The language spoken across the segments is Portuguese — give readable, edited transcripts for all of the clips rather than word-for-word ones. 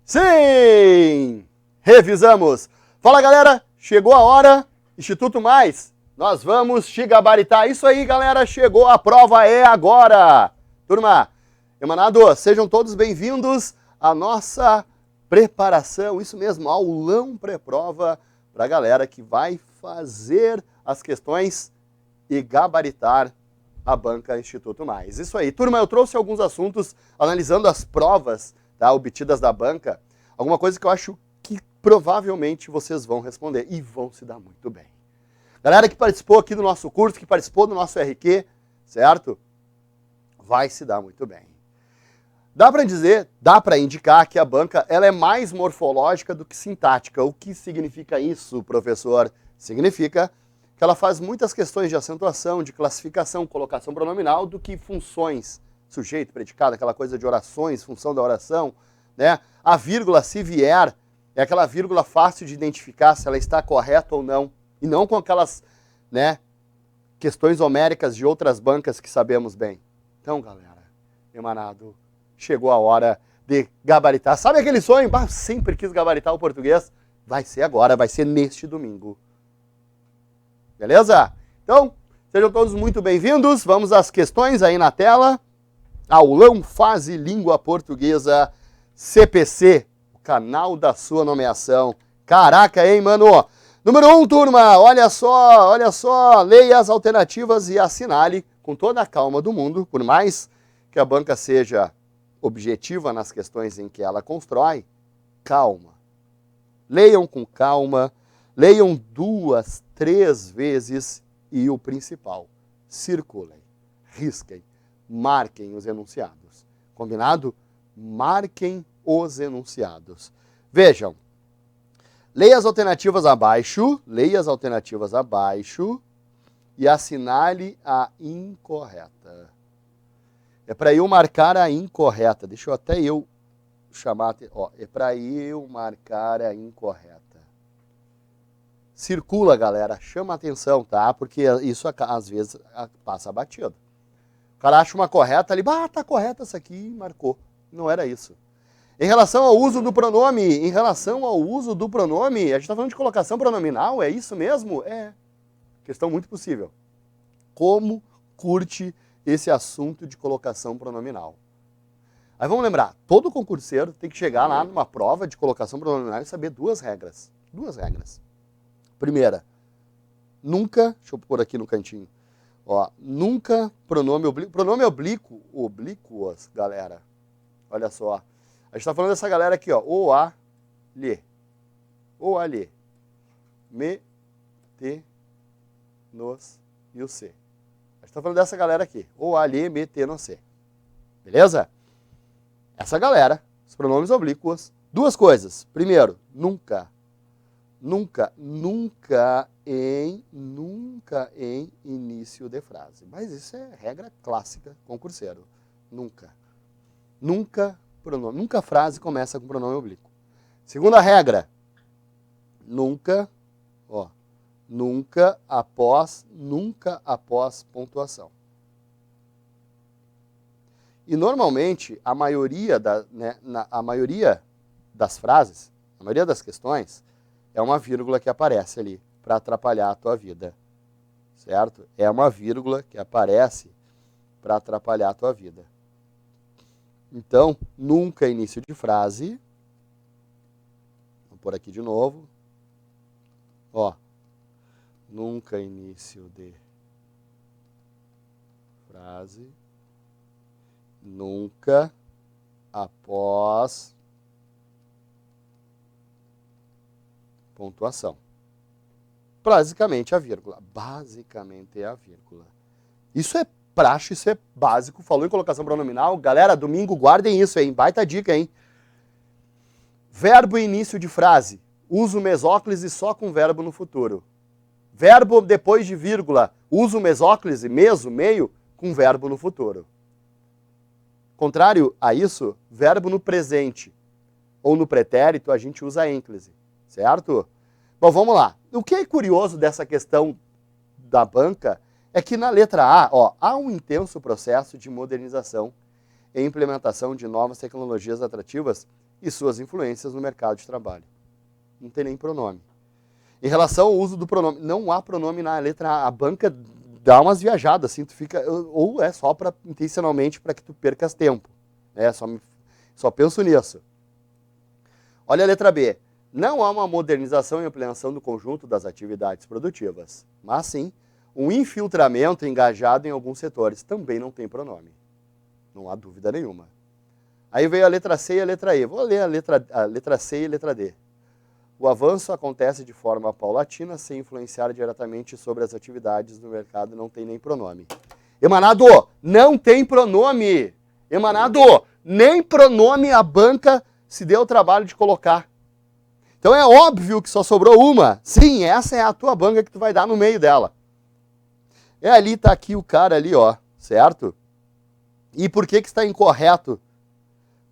Sim! Revisamos! Fala, galera! Chegou a hora, Instituto Mais, nós vamos te gabaritar. Isso aí, galera, chegou, a prova é agora! Turma, emanados, sejam todos bem-vindos à nossa preparação, isso mesmo, aulão pré-prova para a galera que vai fazer as questões e gabaritar a banca Instituto Mais. Isso aí, turma, eu trouxe alguns assuntos analisando as provas obtidas da banca, alguma coisa que eu acho que provavelmente vocês vão responder e vão se dar muito bem. Galera que participou aqui do nosso curso, que participou do nosso RQ, certo? Vai se dar muito bem. Dá para dizer, dá para indicar que a banca ela é mais morfológica do que sintática. O que significa isso, professor? Significa que ela faz muitas questões de acentuação, de classificação, colocação pronominal do que funções. Sujeito, predicado, aquela coisa de orações, função da oração, né? A vírgula, se vier, é aquela vírgula fácil de identificar se ela está correta ou não, e não com aquelas, né, questões homéricas de outras bancas que sabemos bem. Então, galera, emanado, chegou a hora de gabaritar. Sabe aquele sonho? Sempre quis gabaritar o português. Vai ser agora, vai ser neste domingo. Beleza? Então, sejam todos muito bem-vindos. Vamos às questões aí na tela. Aulão Fase Língua Portuguesa CPC, o canal da sua nomeação. Caraca, hein, mano? Número 1, turma, olha só, leia as alternativas e assinale com toda a calma do mundo, por mais que a banca seja objetiva nas questões em que ela constrói, calma. Leiam com calma, leiam 2, 3 vezes e o principal, circulem, risquem. Marquem os enunciados. Combinado? Marquem os enunciados. Vejam. Leia as alternativas abaixo e assinale a incorreta. É para eu marcar a incorreta. Deixa eu até eu chamar... é para eu marcar a incorreta. Circula, galera. Chama atenção, tá? Porque isso às vezes passa batido. O cara acha uma correta ali, tá correta essa aqui, marcou. Não era isso. Em relação ao uso do pronome, a gente está falando de colocação pronominal, é isso mesmo? É. Questão muito possível. Como curte esse assunto de colocação pronominal? Aí vamos lembrar, todo concurseiro tem que chegar lá numa prova de colocação pronominal e saber 2 regras. 2 regras. Primeira, nunca, deixa eu pôr aqui no cantinho, nunca pronome oblíquos, galera. Olha só. A gente está falando dessa galera aqui, o, a, lhe. O, a, lhe. Me, te, nos e o se. A gente está falando dessa galera aqui. O, a, lhe, me, te, no, se. Beleza? Essa galera, os pronomes oblíquos. 2 coisas. Primeiro, nunca. Nunca em início de frase. Mas isso é regra clássica, concurseiro. Nunca frase começa com pronome oblíquo. Segunda regra, nunca após pontuação. E normalmente, a maioria das frases, a maioria das questões, é uma vírgula que aparece ali para atrapalhar a tua vida, certo? É uma vírgula que aparece para atrapalhar a tua vida. Então, nunca início de frase. Vou pôr aqui de novo. Nunca início de frase. Nunca após pontuação. Basicamente a vírgula. Isso é praxe, isso é básico. Falou em colocação pronominal. Galera, domingo, guardem isso, hein? Baita dica, hein? Verbo início de frase. Uso mesóclise só com verbo no futuro. Verbo depois de vírgula. Uso mesóclise, meso, meio, com verbo no futuro. Contrário a isso, verbo no presente ou no pretérito, a gente usa ênclise. Certo? Bom, vamos lá. O que é curioso dessa questão da banca é que na letra A, há um intenso processo de modernização e implementação de novas tecnologias atrativas e suas influências no mercado de trabalho. Não tem nem pronome. Em relação ao uso do pronome, não há pronome na letra A. A banca dá umas viajadas, assim, tu fica, ou é só intencionalmente para que tu percas tempo. Só penso nisso. Olha a letra B. Não há uma modernização e ampliação do conjunto das atividades produtivas, mas sim um infiltramento engajado em alguns setores. Também não tem pronome. Não há dúvida nenhuma. Aí veio a letra C e a letra E. Vou ler a letra C e a letra D. O avanço acontece de forma paulatina, sem influenciar diretamente sobre as atividades do mercado, não tem nem pronome. Emanado, não tem pronome. Emanado, nem pronome a banca se deu o trabalho de colocar. Então é óbvio que só sobrou uma. Sim, essa é a tua banca que tu vai dar no meio dela. É ali, tá aqui o cara ali, ó, certo? E por que está incorreto?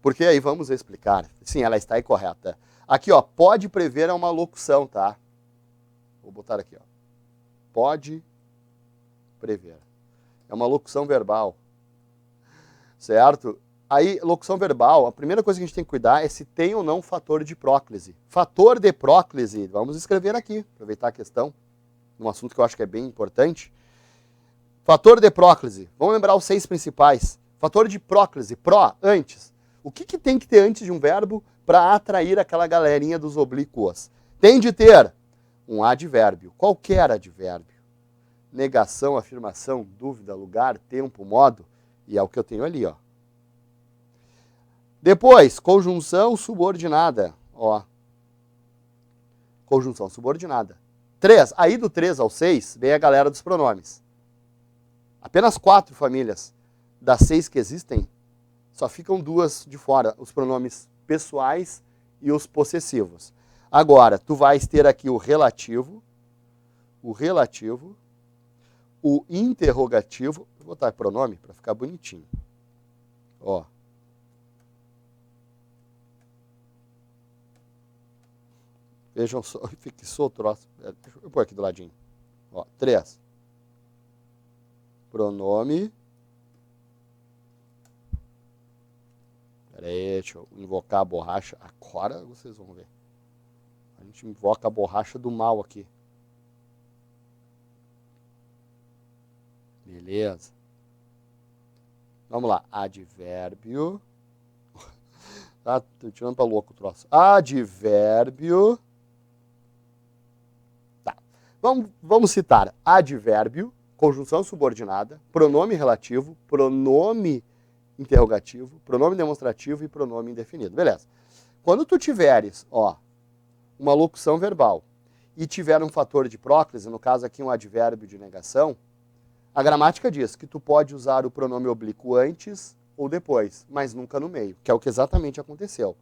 Porque aí vamos explicar. Sim, ela está incorreta. Aqui, ó, pode prever é uma locução, tá? Vou botar aqui, ó. Pode prever. É uma locução verbal. Certo? Aí, locução verbal, a primeira coisa que a gente tem que cuidar é se tem ou não fator de próclise. Fator de próclise, vamos escrever aqui, aproveitar a questão, um assunto que eu acho que é bem importante. Fator de próclise, vamos lembrar os 6 principais. Fator de próclise, pró, antes. O que tem que ter antes de um verbo para atrair aquela galerinha dos oblíquos? Tem de ter um advérbio, qualquer advérbio. Negação, afirmação, dúvida, lugar, tempo, modo, e é o que eu tenho ali, ó. Depois, conjunção subordinada, ó. Conjunção subordinada. 3, aí do 3 ao 6, vem a galera dos pronomes. Apenas 4 famílias das 6 que existem, só ficam 2 de fora, os pronomes pessoais e os possessivos. Agora, tu vais ter aqui o relativo, o interrogativo, vou botar pronome para ficar bonitinho. Ó. Vejam só, fixou o troço. Deixa eu pôr aqui do ladinho. Ó, 3. Pronome. Pera aí, deixa eu invocar a borracha. Agora vocês vão ver. A gente invoca a borracha do mal aqui. Beleza. Vamos lá. Advérbio. Tá, tô tirando pra louco o troço. Advérbio. Tá. Vamos citar advérbio, conjunção subordinada, pronome relativo, pronome interrogativo, pronome demonstrativo e pronome indefinido. Beleza. Quando tu tiveres, ó, uma locução verbal e tiver um fator de próclise, no caso aqui um advérbio de negação, a gramática diz que tu pode usar o pronome oblíquo antes ou depois, mas nunca no meio, que é o que exatamente aconteceu.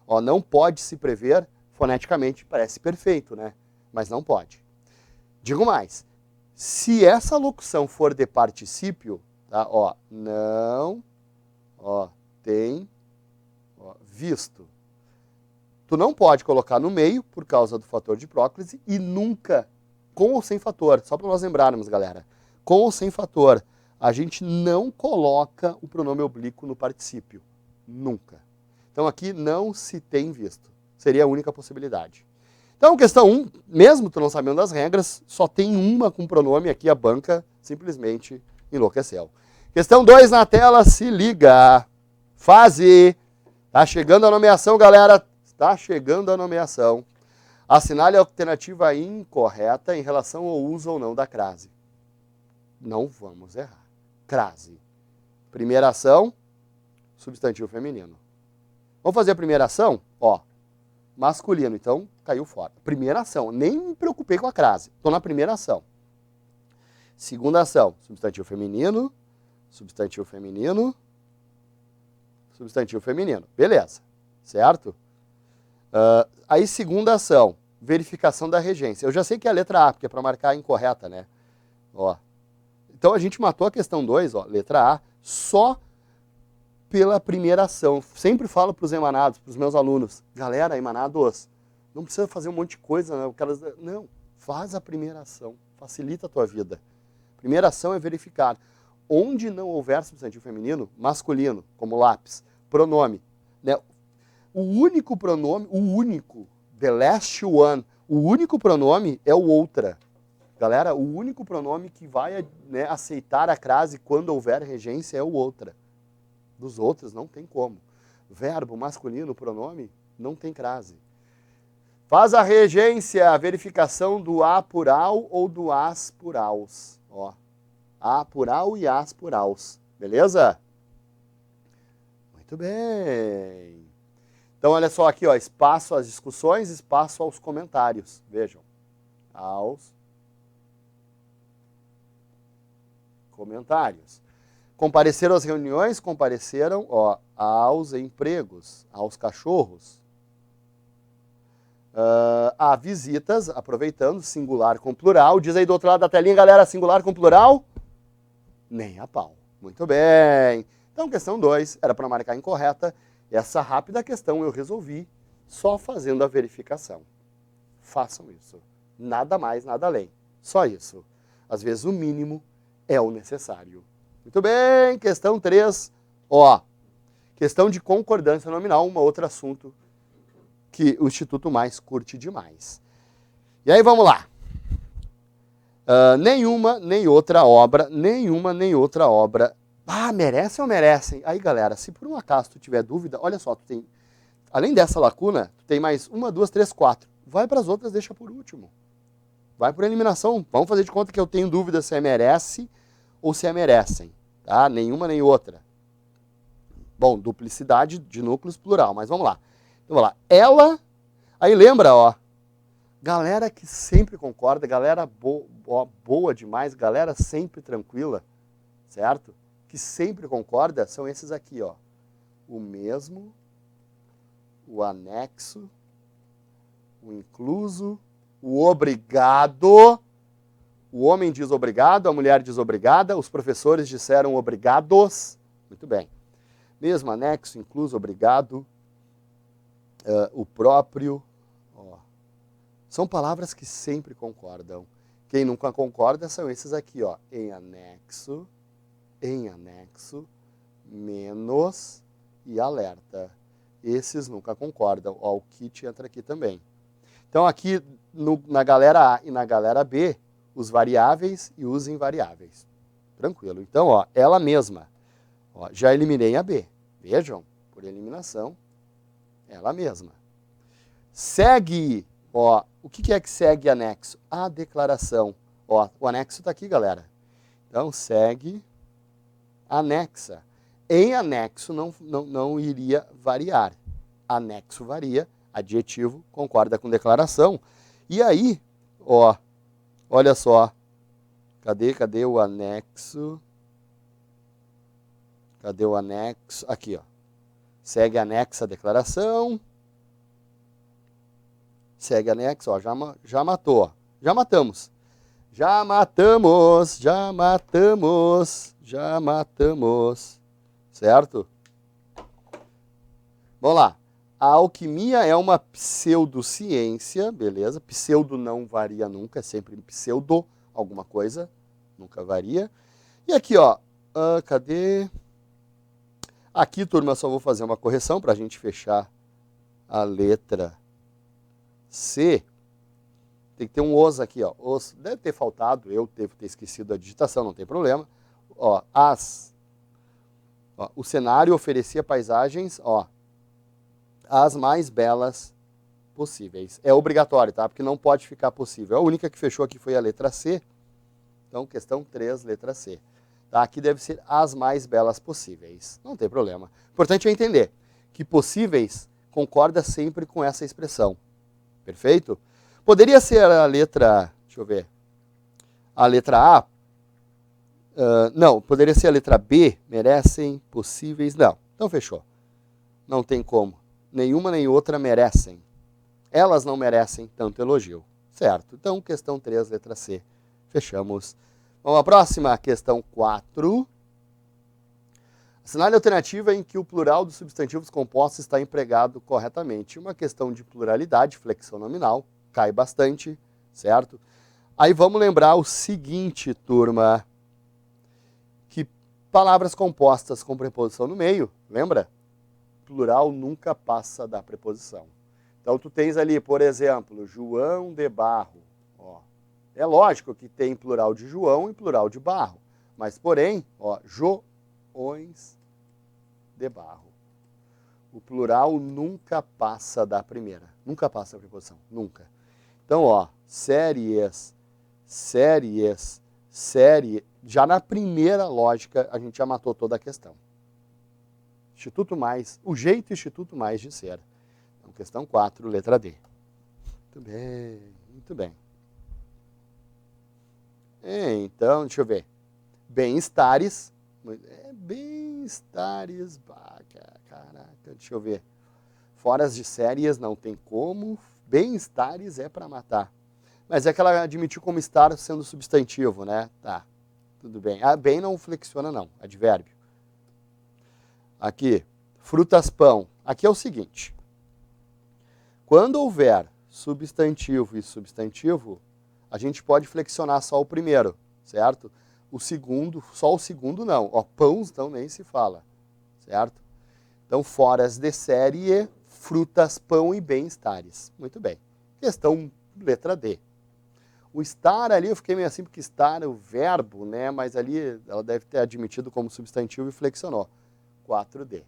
Ó, não pode se prever, foneticamente parece perfeito, né? Mas não pode. Digo mais, se essa locução for de particípio, tá? Ó, não, ó, tem, ó, visto. Tu não pode colocar no meio por causa do fator de próclise e nunca, com ou sem fator, só para nós lembrarmos, galera, com ou sem fator, a gente não coloca o pronome oblíquo no particípio. Nunca. Então aqui não se tem visto. Seria a única possibilidade. Então, questão 1, mesmo tu não sabendo das regras, só tem uma com pronome aqui, a banca simplesmente enlouqueceu. Questão 2 na tela, se liga. Fase. Tá chegando a nomeação, galera. Está chegando a nomeação. Assinale a alternativa incorreta em relação ao uso ou não da crase. Não vamos errar. Crase. Primeira ação, substantivo feminino. Vamos fazer a primeira ação? Ó, masculino, então caiu fora. Primeira ação, nem me preocupei com a crase. Estou na primeira ação. Segunda ação, substantivo feminino, substantivo feminino, substantivo feminino. Beleza, certo? Aí segunda ação, verificação da regência. Eu já sei que é a letra A, porque é para marcar a incorreta, né? Ó. Então a gente matou a questão 2, ó, letra A, só pela primeira ação. Sempre falo para os emanados, para os meus alunos, galera, emanados, não precisa fazer um monte de coisa, né? Não, faz a primeira ação, facilita a tua vida. Primeira ação é verificar. Onde não houver substantivo feminino, masculino, como lápis, pronome, né? O único pronome, the last one, o único pronome é o outra. Galera, o único pronome que vai, né, aceitar a crase quando houver regência é o outra. Dos outros não tem como. Verbo masculino, pronome, não tem crase. Faz a regência, a verificação do a por ao ou do as por aos. Ó, a por ao e as por aos. Beleza? Muito bem. Então, olha só aqui, ó, espaço às discussões, espaço aos comentários. Vejam. Aos comentários. Compareceram às reuniões, compareceram, ó, aos empregos, aos cachorros. A visitas, aproveitando, singular com plural. Diz aí do outro lado da telinha, galera, singular com plural? Nem a pau. Muito bem. Então, questão 2, era para marcar incorreta. Essa rápida questão eu resolvi só fazendo a verificação. Façam isso. Nada mais, nada além. Só isso. Às vezes o mínimo é o necessário. Muito bem, questão 3. Ó, questão de concordância nominal, um outro assunto que o Instituto Mais curte demais. E aí vamos lá. Nenhuma nem outra obra, merece ou merecem? Aí, galera, se por um acaso tu tiver dúvida, olha só, tu tem, além dessa lacuna, tu tem mais 1, 2, 3, 4. Vai para as outras, deixa por último. Vai por eliminação. Vamos fazer de conta que eu tenho dúvida se é merece ou se é merecem. Tá? Nenhuma nem outra. Bom, duplicidade de núcleos plural, mas vamos lá. Então, vamos lá. Ela, aí lembra, ó, galera que sempre concorda, galera boa demais, galera sempre tranquila, certo? Que sempre concorda, são esses aqui, ó. O mesmo, o anexo, o incluso, o obrigado. O homem diz obrigado, a mulher diz obrigada, os professores disseram obrigados. Muito bem. Mesmo, anexo, incluso, obrigado, o próprio. Ó. São palavras que sempre concordam. Quem nunca concorda são esses aqui, ó. Em anexo, menos e alerta. Esses nunca concordam. Ó, o kit entra aqui também. Então, aqui na galera A e na galera B, os variáveis e os invariáveis. Tranquilo. Então, ó, ela mesma. Ó, já eliminei a B. Vejam, por eliminação, ela mesma. Segue, ó, o que é que segue anexo? A declaração. Ó, o anexo está aqui, galera. Então, segue, anexa. Em anexo não iria variar. Anexo varia, adjetivo concorda com declaração. E aí, ó, olha só. Cadê o anexo? Cadê o anexo? Aqui, ó. Segue anexa a declaração. Segue anexo, ó, já matou, ó. Já matamos. Certo? Vamos lá. A alquimia é uma pseudociência, beleza? Pseudo não varia nunca, é sempre pseudo alguma coisa, nunca varia. E aqui, ó, cadê? Aqui, turma, só vou fazer uma correção para a gente fechar a letra C. Tem que ter um os aqui, ó. Os deve ter faltado, eu devo ter esquecido a digitação, não tem problema. Ó, ó, o cenário oferecia paisagens, ó, as mais belas possíveis. É obrigatório, tá? Porque não pode ficar possível. A única que fechou aqui foi a letra C. Então, questão 3, letra C. Tá? Aqui deve ser as mais belas possíveis. Não tem problema. O importante é entender que possíveis concorda sempre com essa expressão. Perfeito? Poderia ser a letra, deixa eu ver, a letra A. Não, poderia ser a letra B, merecem, possíveis, não. Então fechou. Não tem como. Nenhuma nem outra merecem. Elas não merecem tanto elogio. Certo. Então, questão 3, letra C. Fechamos. Vamos à próxima, questão 4. Assinale a alternativa em que o plural dos substantivos compostos está empregado corretamente. Uma questão de pluralidade, flexão nominal, cai bastante, certo? Aí vamos lembrar o seguinte, turma, que palavras compostas com preposição no meio, lembra? plural nunca passa da preposição. Então, tu tens ali, por exemplo, João de Barro. Ó, é lógico que tem plural de João e plural de Barro. Mas, porém, ó, Joões de Barro. O plural nunca passa da primeira. Nunca passa da preposição. Nunca. Então, ó, séries. Já na primeira lógica, a gente já matou toda a questão. Instituto mais, o jeito Instituto mais de ser. Então, questão 4, letra D. Muito bem, muito bem. Então, deixa eu ver. Bem-estares. Bem-estares. Caraca, deixa eu ver. Foras de séries não tem como. Bem-estares é para matar. Mas é que ela admitiu como estar sendo substantivo, né? Tá, tudo bem. Ah, bem não flexiona não, advérbio. Aqui, frutas pão. Aqui é o seguinte. Quando houver substantivo e substantivo, a gente pode flexionar só o primeiro, certo? O segundo, só o segundo não. Ó, pães então nem se fala, certo? Então, foras de série, frutas, pão e bem-estares. Muito bem. Questão letra D. O estar ali, eu fiquei meio assim, porque estar é o verbo, né? Mas ali ela deve ter admitido como substantivo e flexionou. 4D.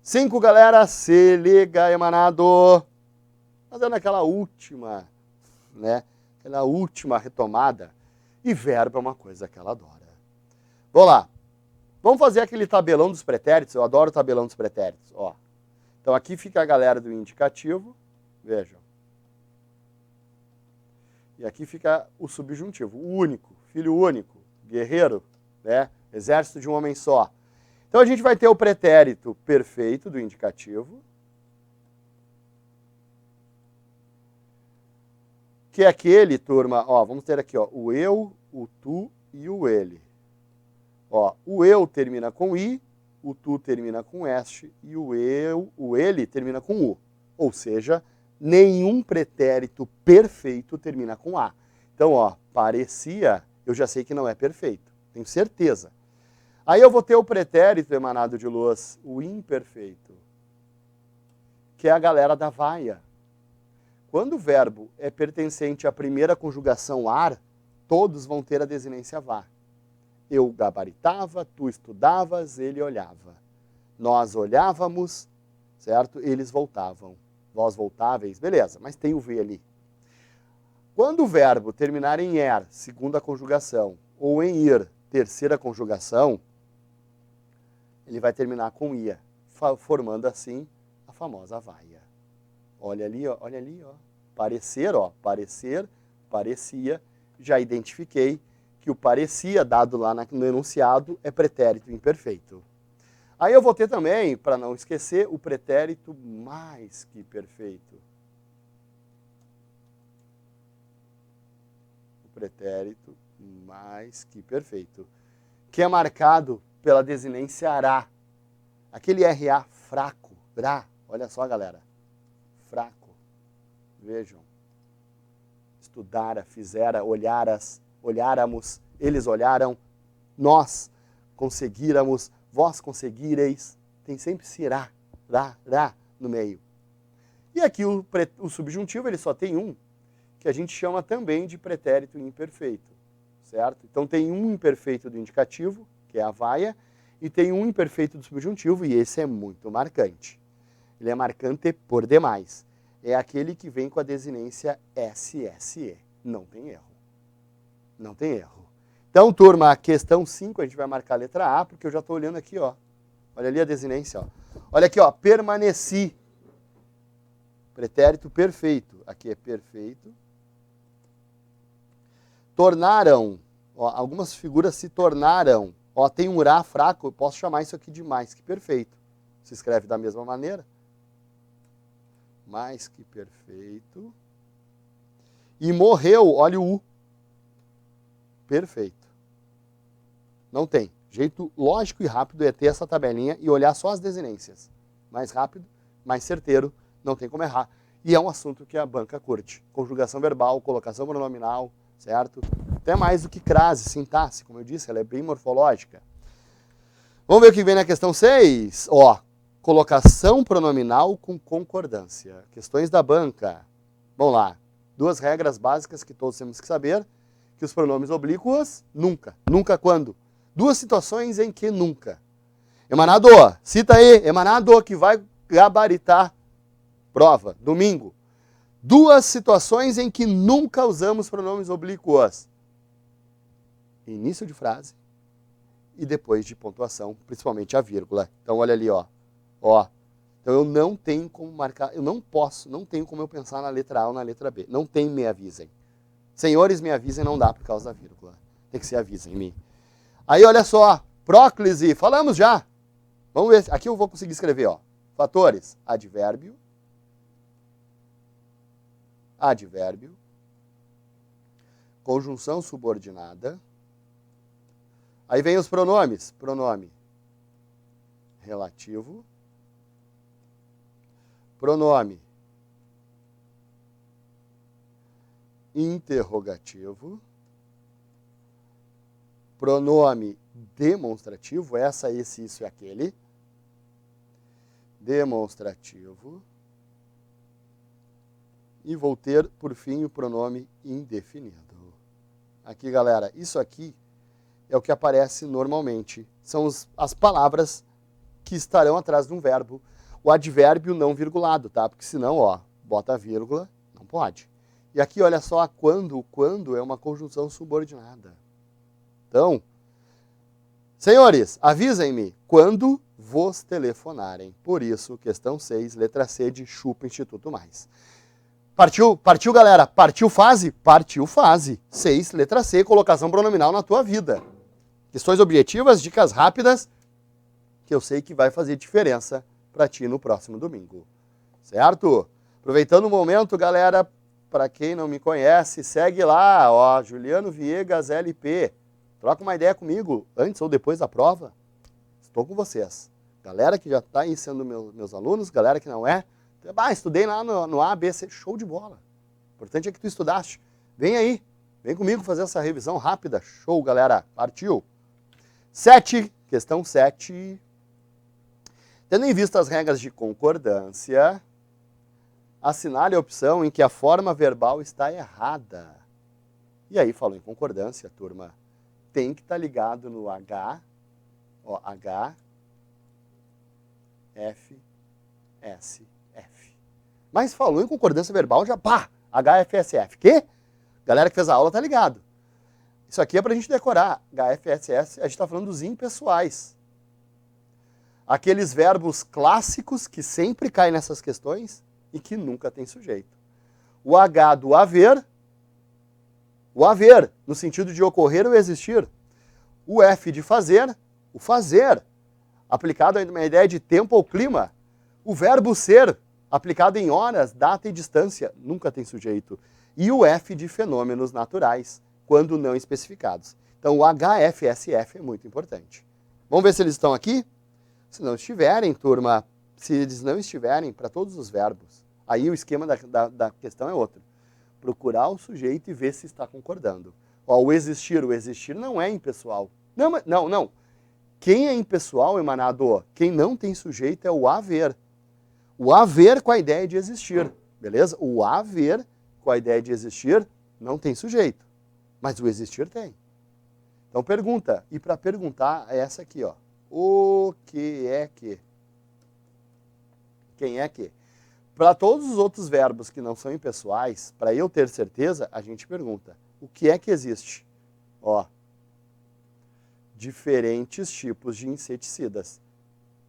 5, galera, se liga, emanado. Fazendo aquela última, né? Aquela última retomada. E verbo é uma coisa que ela adora. Vamos lá. Vamos fazer aquele tabelão dos pretéritos. Eu adoro o tabelão dos pretéritos. Ó. Então aqui fica a galera do indicativo. Vejam. E aqui fica o subjuntivo. O único, filho único, guerreiro, né? Exército de um homem só. Então a gente vai ter o pretérito perfeito do indicativo, que é aquele, turma, ó, vamos ter aqui, ó, o eu, o tu e o ele. Ó, o eu termina com i, o tu termina com este e o ele termina com u. Ou seja, nenhum pretérito perfeito termina com a. Então, ó, parecia, eu já sei que não é perfeito, tenho certeza. Aí eu vou ter o pretérito emanado de luz, o imperfeito, que é a galera da vaia. Quando o verbo é pertencente à primeira conjugação ar, todos vão ter a desinência vá. Eu gabaritava, tu estudavas, ele olhava. Nós olhávamos, certo? Eles voltavam. Vós voltáveis, beleza, mas tem o V ali. Quando o verbo terminar em er, segunda conjugação, ou em ir, terceira conjugação, ele vai terminar com ia, formando assim a famosa vaia. Olha ali, ó, olha ali, ó. Parecer, ó, parecer, parecia, já identifiquei que o parecia, dado lá no enunciado, é pretérito imperfeito. Aí eu vou ter também, para não esquecer, o pretérito mais que perfeito. O pretérito mais que perfeito. Que é marcado pela desinência ará. Aquele RA fraco, rá. Olha só, galera. Fraco. Vejam. Estudara, fizera, olharas, olháramos, eles olharam, nós conseguíramos, vós conseguireis, tem sempre esse rá no meio. E aqui o subjuntivo ele só tem um, que a gente chama também de pretérito imperfeito, certo? Então tem um imperfeito do indicativo, que é a vaia, e tem um imperfeito do subjuntivo, e esse é muito marcante. Ele é marcante por demais. É aquele que vem com a desinência SSE. Não tem erro. Não tem erro. Então, turma, a questão 5, a gente vai marcar a letra A, porque eu já estou olhando aqui, ó. Olha ali a desinência, ó. Olha aqui, ó, permaneci. Pretérito perfeito. Aqui é perfeito. Tornaram. Ó, algumas figuras se tornaram. Ó, tem um rá fraco, eu posso chamar isso aqui de mais que perfeito. Se escreve da mesma maneira. Mais que perfeito. E morreu, olha o U. Perfeito. Não tem. Jeito lógico e rápido é ter essa tabelinha e olhar só as desinências. Mais rápido, mais certeiro, não tem como errar. E é um assunto que a banca curte. Conjugação verbal, colocação pronominal, certo? Até mais do que crase, sintaxe, como eu disse, ela é bem morfológica. Vamos ver o que vem na questão 6. Ó, Colocação pronominal com concordância. Questões da banca. Vamos lá. 2 regras básicas que todos temos que saber. Que os pronomes oblíquos, nunca. Nunca quando? 2 situações em que nunca. Emanado, cita aí. Emanado que vai gabaritar. Prova, domingo. 2 situações em que nunca usamos pronomes oblíquos. Início de frase e depois de pontuação, principalmente a vírgula. Então olha ali, ó. Então eu não tenho como marcar, eu não tenho como eu pensar na letra A ou na letra B. Não tem me avisem. Senhores, me avisem, não dá por causa da vírgula. Tem que ser avisem-me. Aí olha só, próclise, falamos já. Vamos ver, aqui eu vou conseguir escrever, ó. Fatores, advérbio, conjunção subordinada. Aí vem os pronomes, pronome relativo, pronome interrogativo, pronome demonstrativo, essa, esse, isso e aquele, demonstrativo, e vou ter, por fim, o pronome indefinido. Aqui, galera, isso aqui é o que aparece normalmente. São as palavras que estarão atrás de um verbo. O advérbio não virgulado, tá? Porque senão, ó, bota a vírgula, não pode. E aqui, olha só, quando é uma conjunção subordinada. Então, senhores, avisem-me quando vos telefonarem. Por isso, questão 6, letra C de Chupa Instituto Mais. Partiu, galera? Partiu fase? Partiu fase. 6, letra C, colocação pronominal na tua vida. Questões objetivas, dicas rápidas, que eu sei que vai fazer diferença para ti no próximo domingo. Certo? Aproveitando o momento, galera, para quem não me conhece, segue lá, ó, Juliano Viegas LP. Troca uma ideia comigo, antes ou depois da prova. Estou com vocês. Galera que já está aí sendo meus alunos, galera que não é. Estudei lá no A, B, C, show de bola. O importante é que tu estudaste. Vem aí, vem comigo fazer essa revisão rápida. Show, galera. Partiu. 7, questão 7. Tendo em vista as regras de concordância, assinale a opção em que a forma verbal está errada. E aí, falou em concordância, turma. Tem que estar ligado no H, ó, H, F, S, F. Mas falou em concordância verbal, já pá, HFSF. Quê? Galera que fez a aula tá ligado. Isso aqui é pra gente decorar. HFSS, a gente tá falando dos impessoais. Aqueles verbos clássicos que sempre caem nessas questões e que nunca tem sujeito. O H do haver, no sentido de ocorrer ou existir. O F de fazer, o fazer, aplicado a uma ideia de tempo ou clima. O verbo ser, aplicado em horas, data e distância, nunca tem sujeito. E o F de fenômenos naturais, quando não especificados. Então o HFSF é muito importante. Vamos ver se eles estão aqui? Se não estiverem, turma, se eles não estiverem, para todos os verbos, aí o esquema da questão é outro. Procurar o sujeito e ver se está concordando. Ó, o existir não é impessoal. Não. Quem é impessoal, emanado, quem não tem sujeito é o haver. O haver com a ideia de existir, beleza? O haver com a ideia de existir não tem sujeito, mas o existir tem. Então pergunta, e para perguntar é essa aqui, ó. O que é que? Quem é que? Para todos os outros verbos que não são impessoais, para eu ter certeza, a gente pergunta, o que é que existe? Ó, diferentes tipos de inseticidas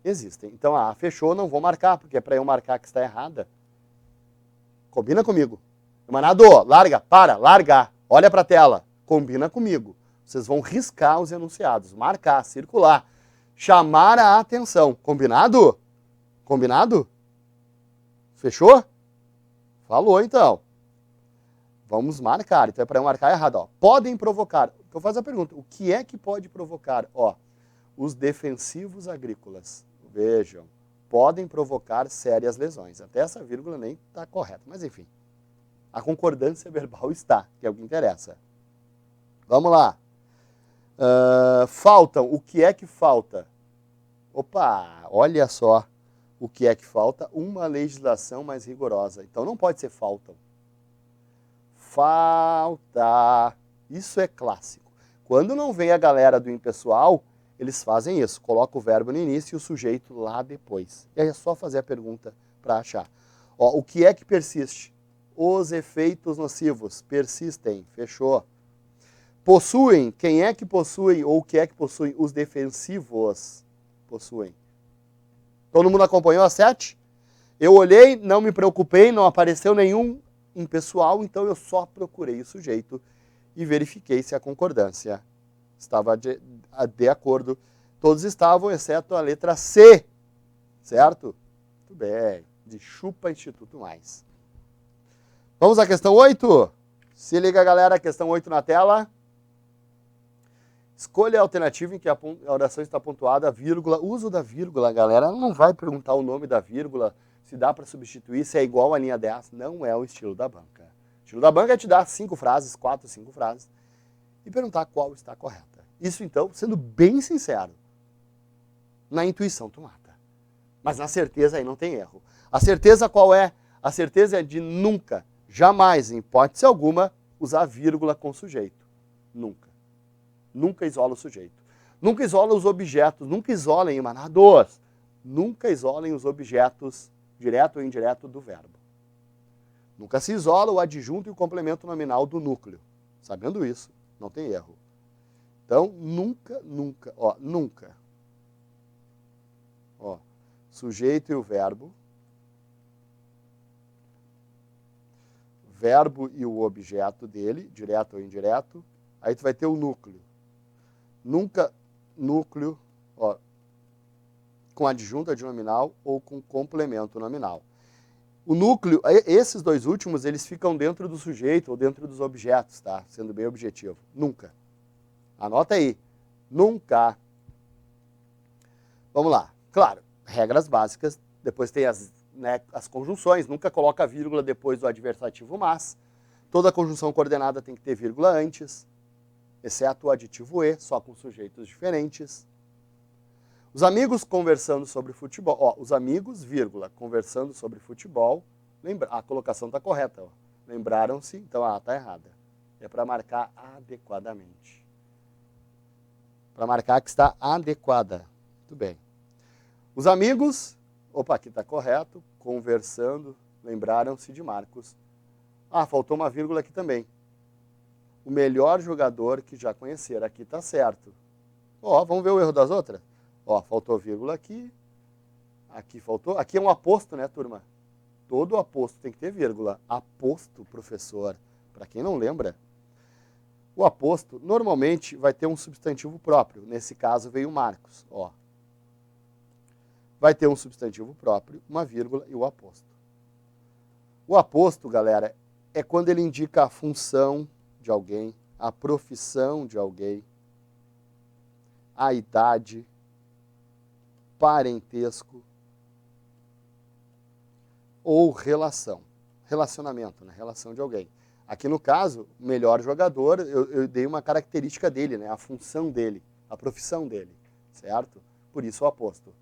existem. Então, fechou, não vou marcar, porque é para eu marcar que está errada. Combina comigo. Emanado, larga, larga, olha para a tela, combina comigo. Vocês vão riscar os enunciados, marcar, circular, chamar a atenção. Combinado? Combinado? Fechou? Falou, então. Vamos marcar. Então é para eu marcar errado. Ó. Podem provocar. Então faz a pergunta. O que é que pode provocar? Ó, os defensivos agrícolas. Vejam. Podem provocar sérias lesões. Até essa vírgula nem está correta. Mas enfim. A concordância verbal está, que é o que interessa. Vamos lá. Faltam. O que é que falta? Opa, olha só. O que é que falta? Uma legislação mais rigorosa. Então não pode ser faltam. Falta. Isso é clássico. Quando não vem a galera do impessoal, eles fazem isso. Coloca o verbo no início e o sujeito lá depois. E aí é só fazer a pergunta para achar. Ó, o que é que persiste? Os efeitos nocivos persistem. Fechou. Possuem. Quem é que possui ou o que é que possuem? Os defensivos possuem. Todo mundo acompanhou a 7? Eu olhei, não me preocupei, não apareceu nenhum impessoal, então eu só procurei o sujeito e verifiquei se a concordância estava de acordo. Todos estavam, exceto a letra C, certo? Muito bem, de chupa Instituto Mais. Vamos à questão 8? Se liga, galera, questão 8 na tela. Escolha a alternativa em que a oração está pontuada, vírgula. Uso da vírgula, galera, ela não vai perguntar o nome da vírgula, se dá para substituir, se é igual à linha 10. Não é o estilo da banca. O estilo da banca é te dar 5 frases, 4, 5 frases, e perguntar qual está correta. Isso, então, sendo bem sincero, na intuição tu mata. Mas na certeza aí não tem erro. A certeza qual é? A certeza é de nunca, jamais, em hipótese alguma, usar vírgula com sujeito. Nunca. Nunca isola o sujeito. Nunca isola os objetos. Nunca isolem emanados. Nunca isolem os objetos, direto ou indireto, do verbo. Nunca se isola o adjunto e o complemento nominal do núcleo. Sabendo isso, não tem erro. Então, nunca, nunca, ó, nunca. Ó, sujeito e o verbo e o objeto dele, direto ou indireto. Aí tu vai ter o núcleo. Nunca núcleo, ó, com adjunto adnominal ou com complemento nominal. O núcleo, esses dois últimos, eles ficam dentro do sujeito ou dentro dos objetos, tá? Sendo bem objetivo. Nunca. Anota aí. Nunca. Vamos lá. Claro, regras básicas. Depois tem as conjunções. Nunca coloca vírgula depois do adversativo mas. Toda conjunção coordenada tem que ter vírgula antes, exceto o aditivo e, só com sujeitos diferentes. Os amigos conversando sobre futebol. Ó, os amigos, vírgula, conversando sobre futebol. Lembra, a colocação está correta. Ó. Lembraram-se, então a está errada. É para marcar adequadamente. Para marcar que está adequada. Muito bem. Os amigos, opa, aqui está correto, conversando, lembraram-se de Marcos. Ah, faltou uma vírgula aqui também. O melhor jogador que já conheceram. Aqui está certo. Ó, vamos ver o erro das outras? Ó, faltou vírgula aqui. Aqui faltou. Aqui é um aposto, né, turma? Todo aposto tem que ter vírgula. Aposto, professor. Para quem não lembra, o aposto normalmente vai ter um substantivo próprio. Nesse caso veio Marcos. Ó. Vai ter um substantivo próprio, uma vírgula e o aposto. O aposto, galera, é quando ele indica a função de alguém, a profissão de alguém, a idade, parentesco ou relação. Relacionamento, né? Relação de alguém. Aqui no caso, o melhor jogador, eu dei uma característica dele, né? A função dele, a profissão dele, certo? Por isso o aposto.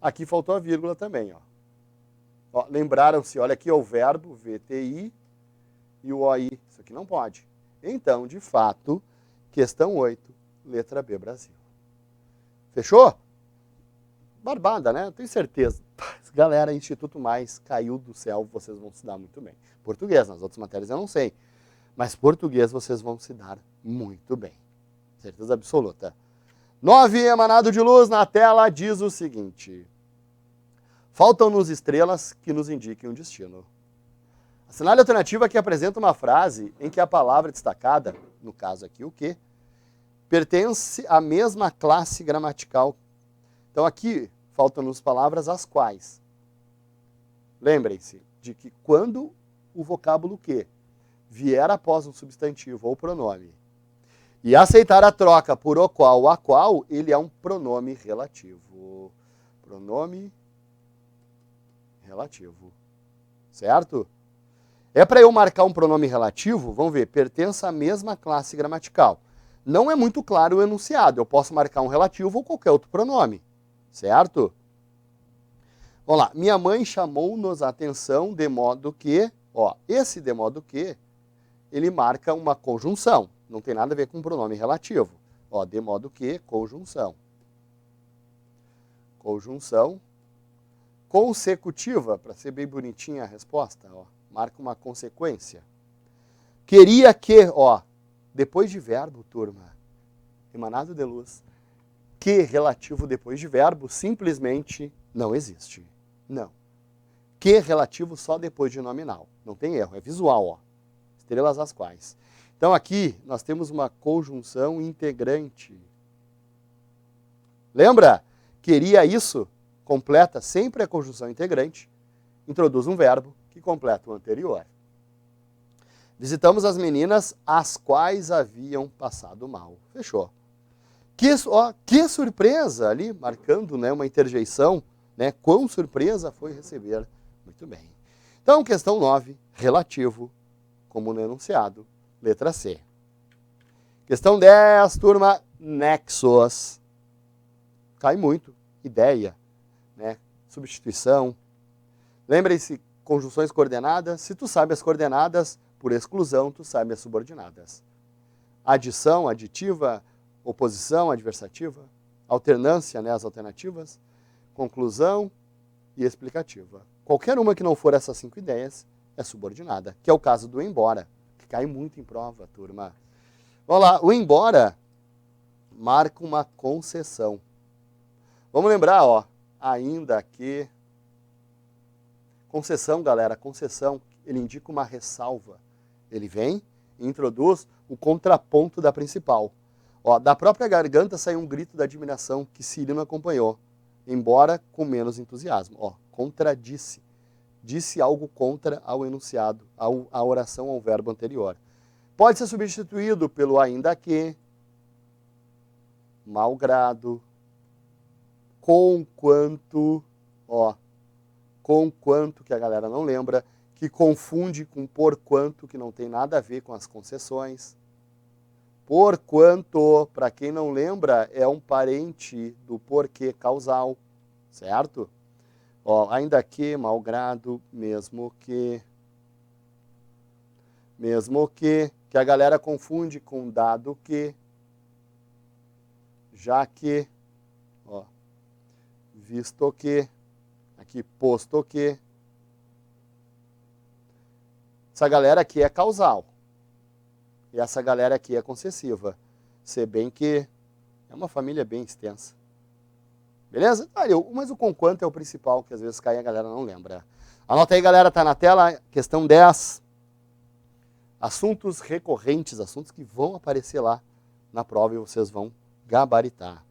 Aqui faltou a vírgula também, ó. Ó, lembraram-se, olha aqui, ó, o verbo, VTI e o OI. Isso aqui não pode. Então, de fato, questão 8, letra B, Brasil. Fechou? Barbada, né? Eu tenho certeza. Galera, Instituto Mais caiu do céu, vocês vão se dar muito bem. Português, nas outras matérias eu não sei. Mas português vocês vão se dar muito bem. Certeza absoluta. 9, emanado de luz na tela, diz o seguinte. Faltam-nos estrelas que nos indiquem um destino. Assinale a alternativa que apresenta uma frase em que a palavra destacada, no caso aqui o que, pertence à mesma classe gramatical. Então aqui faltam-nos palavras as quais. Lembrem-se de que quando o vocábulo que vier após um substantivo ou pronome e aceitar a troca por o qual ou a qual, ele é um pronome relativo. Pronome relativo. Certo? É para eu marcar um pronome relativo, vamos ver, pertence à mesma classe gramatical. Não é muito claro o enunciado, eu posso marcar um relativo ou qualquer outro pronome. Certo? Vamos lá. Minha mãe chamou-nos a atenção de modo que, ó, esse de modo que, ele marca uma conjunção. Não tem nada a ver com pronome relativo. Ó, de modo que, conjunção. Conjunção consecutiva, para ser bem bonitinha a resposta, ó, marca uma consequência. Queria que, ó, depois de verbo, turma, emanado de luz, que relativo depois de verbo simplesmente não existe. Não. Que relativo só depois de nominal. Não tem erro, é visual, ó. Estrelas as quais. Então aqui nós temos uma conjunção integrante. Lembra? Queria isso, completa sempre a conjunção integrante, introduz um verbo que completa o anterior. Visitamos as meninas as quais haviam passado mal. Fechou. Que surpresa ali, marcando, né, uma interjeição, né, quão surpresa foi receber. Muito bem. Então, questão 9, relativo, como no enunciado, letra C. Questão 10, turma, nexos. Cai muito. Ideia, né, substituição. Lembrem-se, conjunções coordenadas. Se tu sabe as coordenadas, por exclusão, tu sabe as subordinadas. Adição, aditiva, oposição, adversativa, alternância, né, as alternativas, conclusão e explicativa. Qualquer uma que não for essas 5 ideias é subordinada, que é o caso do embora, que cai muito em prova, turma. Vamos lá, o embora marca uma concessão. Vamos lembrar, ó, ainda que... Concessão, galera, concessão, ele indica uma ressalva. Ele vem e introduz o contraponto da principal. Ó, da própria garganta sai um grito da admiração que Cirino acompanhou, embora com menos entusiasmo. Ó, contradisse. Disse algo contra ao enunciado, à oração, ao verbo anterior. Pode ser substituído pelo ainda que, malgrado, conquanto, ó, conquanto, que a galera não lembra, que confunde com porquanto, que não tem nada a ver com as concessões. Porquanto, para quem não lembra, é um parente do porquê causal, certo? Ó, ainda que, malgrado, mesmo que a galera confunde com dado que, já que, ó, visto que, aqui posto que. Essa galera aqui é causal. E essa galera aqui é concessiva. Se bem que é uma família bem extensa. Beleza? Mas o conquanto é o principal, que às vezes cai e a galera não lembra. Anota aí, galera, tá na tela, questão 10. Assuntos recorrentes, assuntos que vão aparecer lá na prova e vocês vão gabaritar.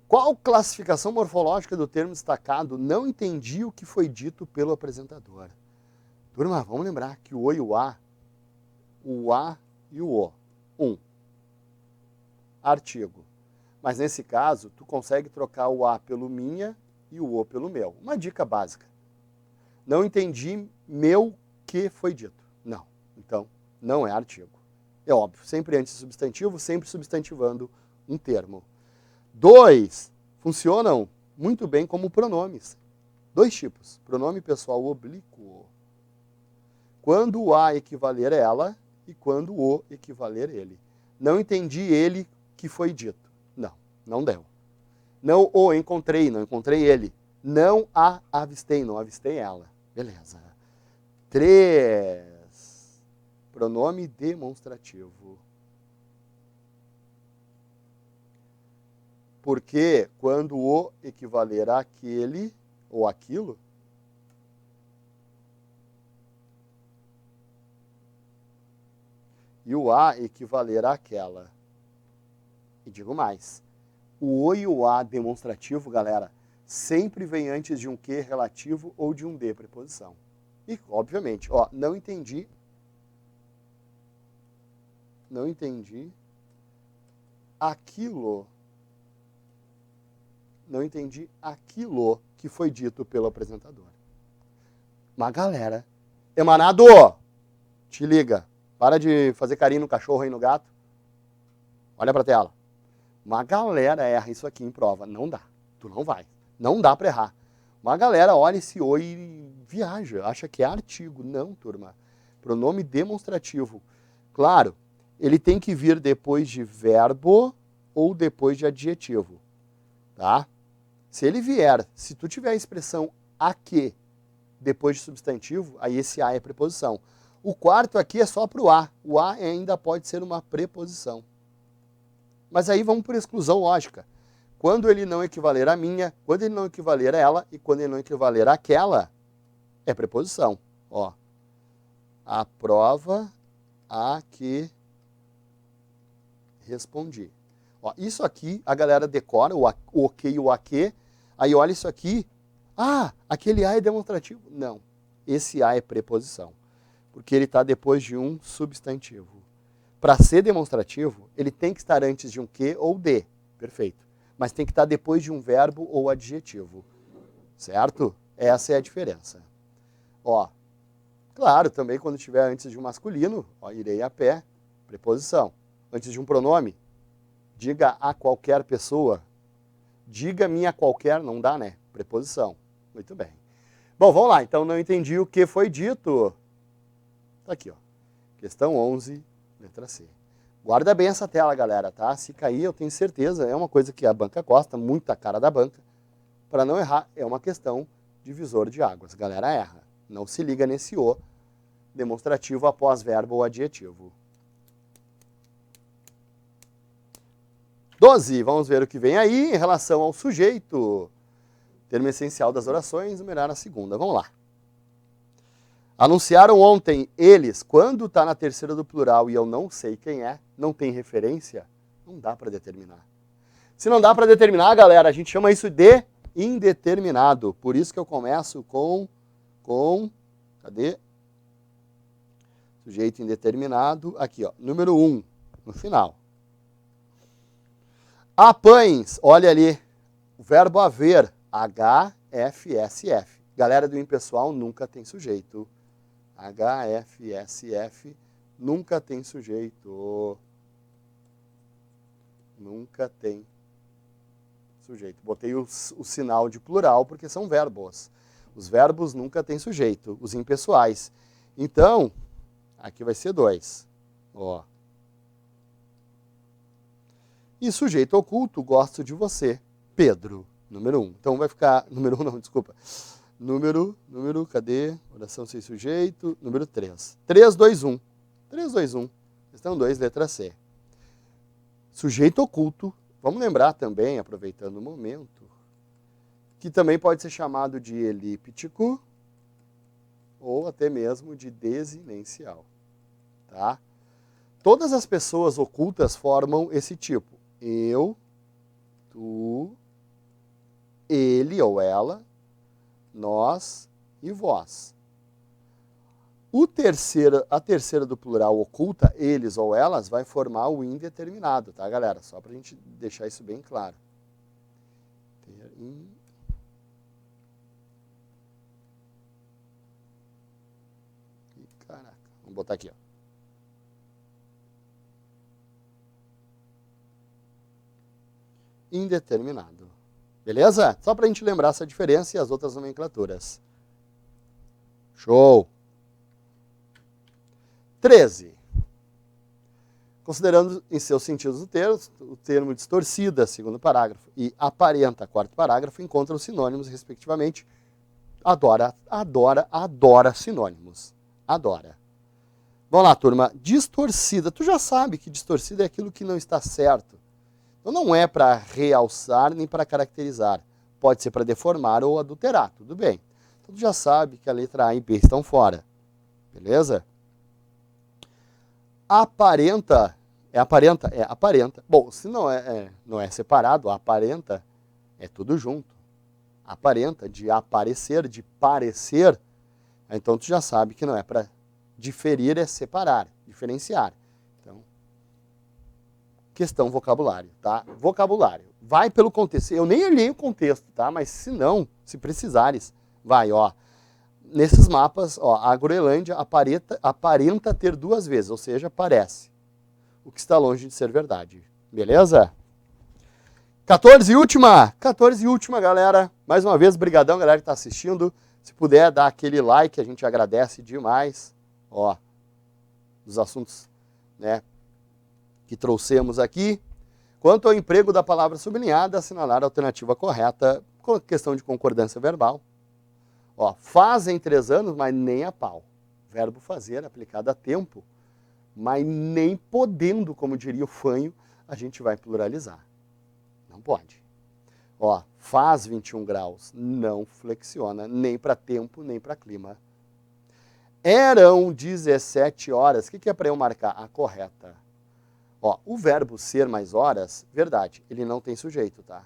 Qual classificação morfológica do termo destacado não entendi o que foi dito pelo apresentador? Turma, vamos lembrar que o e o A e o O. Artigo. Mas nesse caso, tu consegue trocar o A pelo minha e o O pelo meu. Uma dica básica. Não entendi meu que foi dito. Não. Então, não é artigo. É óbvio, sempre antes de substantivo, sempre substantivando um termo. 2, funcionam muito bem como pronomes. 2 tipos, pronome pessoal oblíquo. Quando o a equivaler ela e quando o equivaler ele. Não entendi ele que foi dito. Não, não deu. Não o encontrei, não encontrei ele. Não a avistei, não avistei ela. Beleza. 3, pronome demonstrativo. Porque quando o equivaler àquele ou aquilo, e o a equivaler àquela. E digo mais, o o e o a demonstrativo, galera, sempre vem antes de um que relativo ou de um de preposição. E, obviamente, ó, não entendi aquilo. Não entendi aquilo que foi dito pelo apresentador. Mas, galera, emanado, te liga. Para de fazer carinho no cachorro e no gato. Olha pra tela. Uma galera erra isso aqui em prova. Não dá. Tu não vai. Não dá pra errar. Uma galera olha esse oi e viaja, acha que é artigo. Não, turma. Pronome demonstrativo. Claro, ele tem que vir depois de verbo ou depois de adjetivo, tá? Se ele vier, se tu tiver a expressão a que depois de substantivo, aí esse a é preposição. O quarto aqui é só para o a. O a ainda pode ser uma preposição. Mas aí vamos por exclusão lógica. Quando ele não equivaler a minha, quando ele não equivaler a ela e quando ele não equivaler àquela, é preposição. Ó, a prova a que respondi. Ó, isso aqui a galera decora, o que e o a que. Aí olha isso aqui. Ah, aquele a é demonstrativo. Não, esse a é preposição. Porque ele está depois de um substantivo. Para ser demonstrativo, ele tem que estar antes de um que ou de. Perfeito. Mas tem que estar depois de um verbo ou adjetivo. Certo? Essa é a diferença. Ó, claro, também quando estiver antes de um masculino, ó, irei a pé, preposição. Antes de um pronome, diga a qualquer pessoa. Diga-me a qualquer, não dá, né? Preposição. Muito bem. Bom, vamos lá. Então, não entendi o que foi dito. Tá aqui, ó. Questão 11, letra C. Guarda bem essa tela, galera, tá? Se cair, eu tenho certeza, é uma coisa que a banca gosta, muita cara da banca. Para não errar, é uma questão divisor de águas. Galera, erra. Não se liga nesse o demonstrativo após verbo ou adjetivo. 12. Vamos ver o que vem aí em relação ao sujeito. Termo essencial das orações, numerar a segunda. Vamos lá. Anunciaram ontem eles, quando está na terceira do plural e eu não sei quem é, não tem referência, não dá para determinar. Se não dá para determinar, galera, a gente chama isso de indeterminado. Por isso que eu começo com cadê? Sujeito indeterminado, aqui, ó, número 1, no final. A pães, olha ali, o verbo haver, HFSF. Galera do impessoal nunca tem sujeito. HFSF nunca tem sujeito. Nunca tem sujeito. Botei o sinal de plural porque são verbos. Os verbos nunca têm sujeito, os impessoais. Então, aqui vai ser 2. Ó. E sujeito oculto, gosto de você. Pedro, número 1. Então vai ficar, número 1 não, desculpa. Número, cadê? Oração sem sujeito, número 3. 3, 2, 1. 3, 2, 1. Questão 2, letra C. Sujeito oculto, vamos lembrar também, aproveitando o momento, que também pode ser chamado de elíptico ou até mesmo de desinencial. Tá? Todas as pessoas ocultas formam esse tipo. Eu, tu, ele ou ela, nós e vós. A terceira do plural oculta, eles ou elas, vai formar o indeterminado, tá, galera? Só para a gente deixar isso bem claro. Caraca, vamos botar aqui, ó. Indeterminado. Beleza? Só para a gente lembrar essa diferença e as outras nomenclaturas. Show! 13. Considerando em seus sentidos o termo distorcida, segundo parágrafo, e aparenta, quarto parágrafo, encontram sinônimos, respectivamente. Adora, sinônimos. Adora. Vamos lá, turma. Distorcida. Tu já sabe que distorcida é aquilo que não está certo. Então não é para realçar nem para caracterizar. Pode ser para deformar ou adulterar, tudo bem. Então tu já sabe que a letra A e B estão fora. Beleza? Aparenta. É aparenta? É aparenta. Bom, se não é separado, aparenta é tudo junto. Aparenta, de aparecer, de parecer. Então tu já sabe que não é para diferir, é separar, diferenciar. Então, questão vocabulário, tá? Vocabulário. Vai pelo contexto. Eu nem olhei o contexto, tá? Mas se não, se precisares, vai, ó. Nesses mapas, ó, a Groenlândia aparenta ter 2 vezes, ou seja, parece. O que está longe de ser verdade. Beleza? 14 e última? 14 e última, galera. Mais uma vez, brigadão, galera que está assistindo. Se puder dar aquele like, a gente agradece demais. Ó, dos assuntos, né, que trouxemos aqui. Quanto ao emprego da palavra sublinhada, assinalar a alternativa correta com questão de concordância verbal. Ó, faz em 3 anos, mas nem a pau. Verbo fazer aplicado a tempo, mas nem podendo, como diria o Fanho, a gente vai pluralizar. Não pode. Ó, faz 21 graus, não flexiona, nem para tempo, nem para clima. Eram 17 horas. O que é para eu marcar? A correta. Ó, o verbo ser mais horas, verdade, ele não tem sujeito, tá?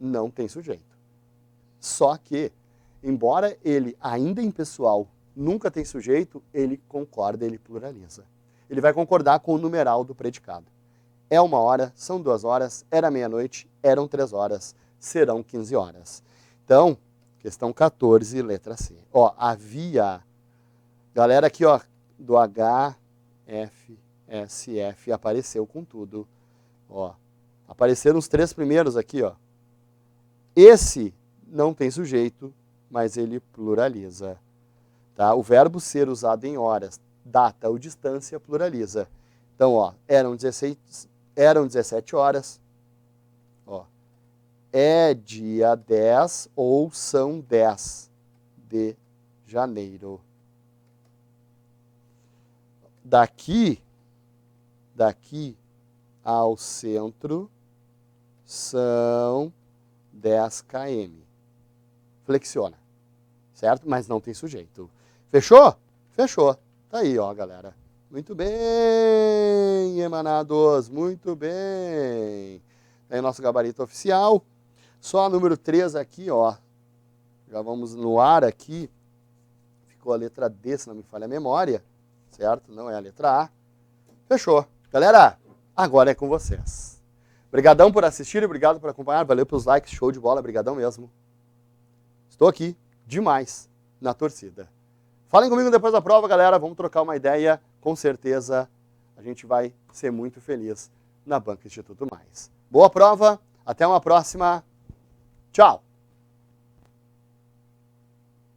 Não tem sujeito. Só que, embora ele, ainda em pessoal, nunca tem sujeito, ele concorda, ele pluraliza. Ele vai concordar com o numeral do predicado. É 1 hora, são 2 horas, era meia-noite, eram 3 horas, serão 15 horas. Então, questão 14, letra C. Ó, havia, galera aqui, ó, do HFSF apareceu com tudo. Ó, apareceram os 3 primeiros aqui, ó. Esse não tem sujeito, mas ele pluraliza. Tá? O verbo ser usado em horas, data ou distância pluraliza. Então, ó, eram 17 horas. Ó, é dia 10 ou são 10 de janeiro. Daqui ao centro são 10 km. Flexiona, certo? Mas não tem sujeito. Fechou? Fechou. Tá aí, ó, galera. Muito bem, emanados, muito bem. Tá aí o nosso gabarito oficial. Só a número 3 aqui, ó. Já vamos no ar aqui. Ficou a letra D, se não me falha a memória. Certo? Não é a letra A. Fechou. Galera, agora é com vocês. Obrigadão por assistir, obrigado por acompanhar. Valeu pelos likes, show de bola, obrigadão mesmo. Estou aqui demais na torcida. Falem comigo depois da prova, galera. Vamos trocar uma ideia. Com certeza a gente vai ser muito feliz na Banca Instituto Mais. Boa prova. Até uma próxima. Tchau.